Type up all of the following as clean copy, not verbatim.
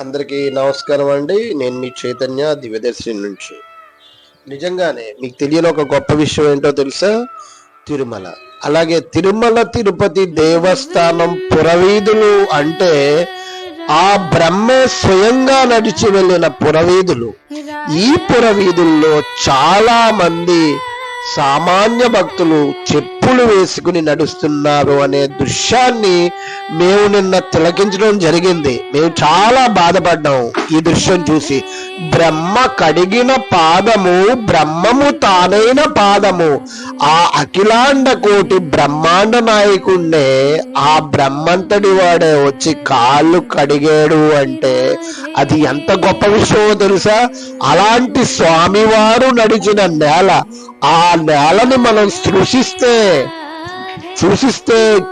అందరికీ నమస్కారం అండి. నేను మీ చైతన్య దివ్యదర్శిని నుంచి. నిజంగానే మీకు తెలియని ఒక గొప్ప విషయం ఏంటో తెలుసా? తిరుమల. అలాగే తిరుమల తిరుపతి దేవస్థానం పురవీధులు అంటే ఆ బ్రహ్మే స్వయంగా నడిచి వెళ్ళిన పురవీధులు. ఈ పురవీధుల్లో చాలా మంది సామాన్య భక్తులు చెప్పులు వేసుకుని నడుస్తున్నారు అనే దృశ్యాన్ని మేము నిన్న తిలకించడం జరిగింది. మేము చాలా బాధపడ్డాం ఈ దృశ్యం చూసి. బ్రహ్మ కడిగిన పాదము, బ్రహ్మము తానైన పాదము, ఆ అఖిలాండ కోటి బ్రహ్మాండ నాయకుణ్ణే ఆ బ్రహ్మంతడి వాడే వచ్చి కాళ్ళు కడిగాడు అంటే అది ఎంత గొప్ప విషయమో తెలుసా? అలాంటి స్వామివారు నడిచిన నేల, ఆ నేలని మనం సృష్టిస్తే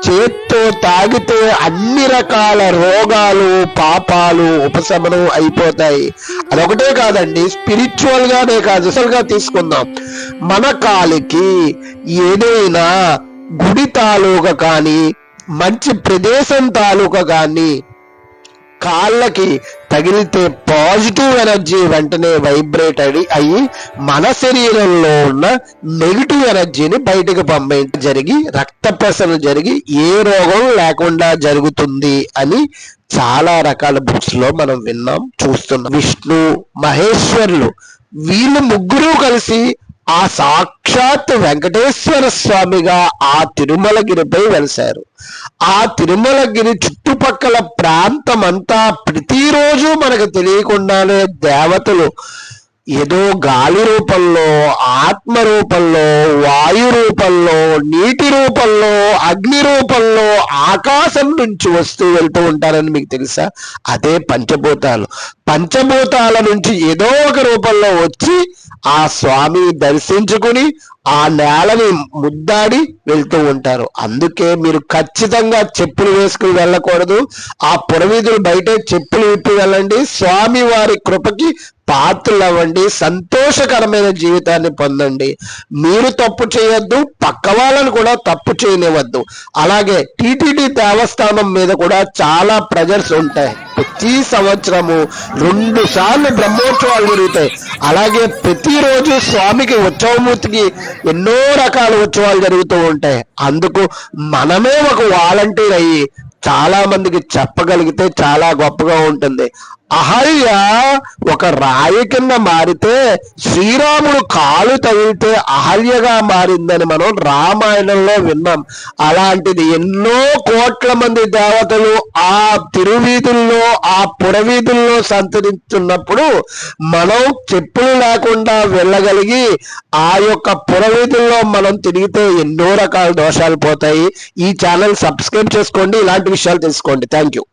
చేత్తో తాగితే అన్ని రకాల రోగాలు పాపాలు ఉపశమనం అయిపోతాయి. అదొకటే కాదండి, స్పిరిచువల్ గానే కాదు, అసలుగా తీసుకుందాం. మన కాలికి ఏదైనా గుడి తాలూకా కానీ మంచి ప్రదేశం తాలూకా కానీ కాళ్ళకి తగిలితే పాజిటివ్ ఎనర్జీ వెంటనే వైబ్రేట్ అయ్యి మన శరీరంలో ఉన్న నెగిటివ్ ఎనర్జీని బయటకు పంపేయడం జరిగి రక్త ప్రసరణ జరిగి ఏ రోగం లేకుండా జరుగుతుంది అని చాలా రకాల బుక్స్ లో మనం విన్నాం, చూస్తున్నాం. విష్ణు మహేశ్వరులు వీళ్ళు ముగ్గురు కలిసి ఆ సాక్షాత్ వెంకటేశ్వర స్వామిగా ఆ తిరుమలగిరిపై వెలిశారు. ఆ తిరుమలగిరి చుట్టుపక్కల ప్రాంతం అంతా ప్రతిరోజు మనకు తెలియకుండానే దేవతలు ఏదో గాలి రూపంలో, ఆత్మ రూపంలో, వాయు రూపంలో, నీటి రూపంలో, అగ్ని రూపంలో ఆకాశం నుంచి వస్తూ వెళ్తూ ఉంటారని మీకు తెలుసా? అదే పంచభూతాలు. పంచభూతాల నుంచి ఏదో ఒక రూపంలో వచ్చి ఆ స్వామి దర్శించుకుని ఆ నేలని ముద్దాడి వెళ్తూ ఉంటారు. అందుకే మీరు ఖచ్చితంగా చెప్పులు వేసుకుని వెళ్ళకూడదు. ఆ పురవీధులు బయటే చెప్పులు విప్పి వెళ్ళండి. స్వామి వారి కృపకి పాత్రలు అవ్వండి, సంతోషకరమైన జీవితాన్ని పొందండి. మీరు తప్పు చేయొద్దు, పక్క వాళ్ళని కూడా తప్పు చేయనివ్వద్దు. అలాగే టీటీడీ దేవస్థానం మీద కూడా చాలా ప్రెజర్స్ ఉంటాయి. ప్రతి సంవత్సరము 2 సార్లు బ్రహ్మోత్సవాలు జరుగుతాయి. అలాగే ప్రతిరోజు స్వామికి ఉత్సవమూర్తికి ఎన్నో రకాల ఉత్సవాలు జరుగుతూ ఉంటాయి. అందుకు మనమే ఒక వాలంటీర్ అయ్యి చాలా మందికి చెప్పగలిగితే చాలా గొప్పగా ఉంటుంది. అహల్య ఒక రాయి కింద మారితే శ్రీరాముడు కాలు తగిలితే అహల్యగా మారిందని మనం రామాయణంలో విన్నాం. అలాంటిది ఎన్నో కోట్ల మంది దేవతలు ఆ తిరువీధుల్లో, ఆ పురవీధుల్లో సంచరిస్తున్నప్పుడు మనం చెప్పులు లేకుండా వెళ్ళగలిగి ఆ యొక్క పురవీధుల్లో మనం తిరిగితే ఎన్నో రకాల దోషాలు పోతాయి. ఈ ఛానల్ సబ్స్క్రైబ్ చేసుకోండి, ఇలాంటి విషయాలు తెలుసుకోండి. Thank you.